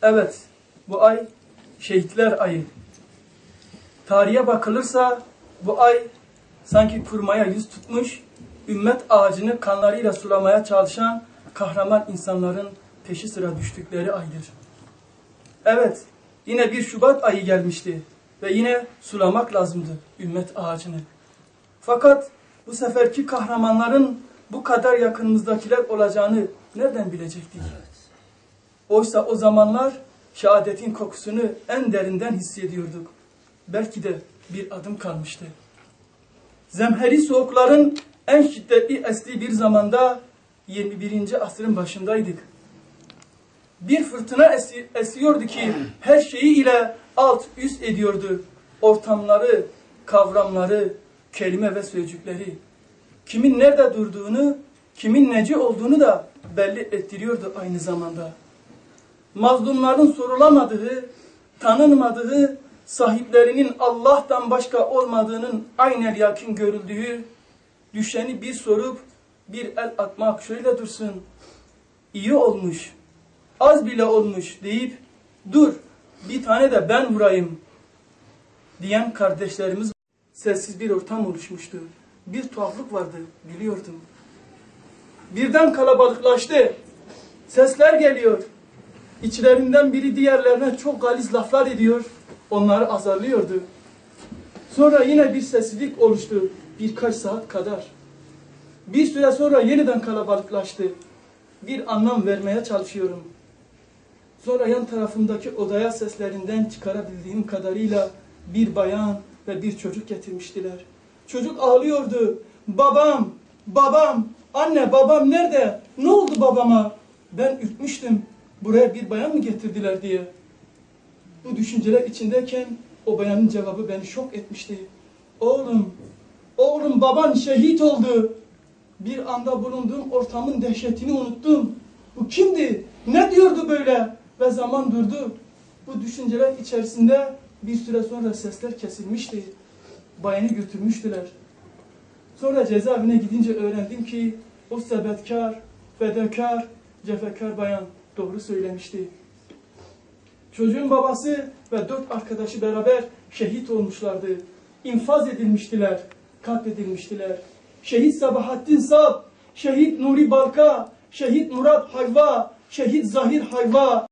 Evet, bu ay şehitler ayı. Tarihe bakılırsa bu ay sanki kurmaya yüz tutmuş, ümmet ağacını kanlarıyla sulamaya çalışan kahraman insanların peşi sıra düştükleri aydır. Evet, yine 1 Şubat ayı gelmişti ve yine sulamak lazımdı ümmet ağacını. Fakat bu seferki kahramanların bu kadar yakınımızdakiler olacağını nereden bilecektik? Oysa o zamanlar şehadetin kokusunu en derinden hissediyorduk. Belki de bir adım kalmıştı. Zemheri soğukların en şiddetli estiği bir zamanda 21. asrın başındaydık. Bir fırtına esiyordu ki her şeyi ile alt üst ediyordu. Ortamları, kavramları, kelime ve sözcükleri. Kimin nerede durduğunu, kimin neci olduğunu da belli ettiriyordu aynı zamanda. Mazlumların sorulamadığı, tanınmadığı, sahiplerinin Allah'tan başka olmadığının aynen yakın görüldüğü, düşeni bir sorup bir el atmak şöyle dursun, iyi olmuş, az bile olmuş deyip dur bir tane de ben vurayım diyen kardeşlerimiz, sessiz bir ortam oluşmuştu. Bir tuhaflık vardı, biliyordum. Birden kalabalıklaştı. Sesler geliyor. İçlerinden biri diğerlerine çok galiz laflar ediyor. Onları azarlıyordu. Sonra yine bir sessizlik oluştu. Birkaç saat kadar. Bir süre sonra yeniden kalabalıklaştı. Bir anlam vermeye çalışıyorum. Sonra yan tarafımdaki odaya seslerinden çıkarabildiğim kadarıyla bir bayan ve bir çocuk getirmiştiler. Çocuk ağlıyordu. Babam, babam, anne babam nerede? Ne oldu babama? Ben ürkmüştüm. Buraya bir bayan mı getirdiler diye. Bu düşünceler içindeyken o bayanın cevabı beni şok etmişti. Oğlum, oğlum baban şehit oldu. Bir anda bulunduğum ortamın dehşetini unuttum. Bu kimdi? Ne diyordu böyle? Ve zaman durdu. Bu düşünceler içerisinde bir süre sonra sesler kesilmişti. Bayanı götürmüştüler. Sonra cezaevine gidince öğrendim ki o sebetkar, fedakar, cefekar bayan doğru söylemişti. Çocuğun babası ve 4 arkadaşı beraber şehit olmuşlardı. İnfaz edilmiştiler, katledilmiştiler. Şehit Sabahattin Sab, şehit Nuri Balka, şehit Murat Hayva, şehit Zahir Hayva,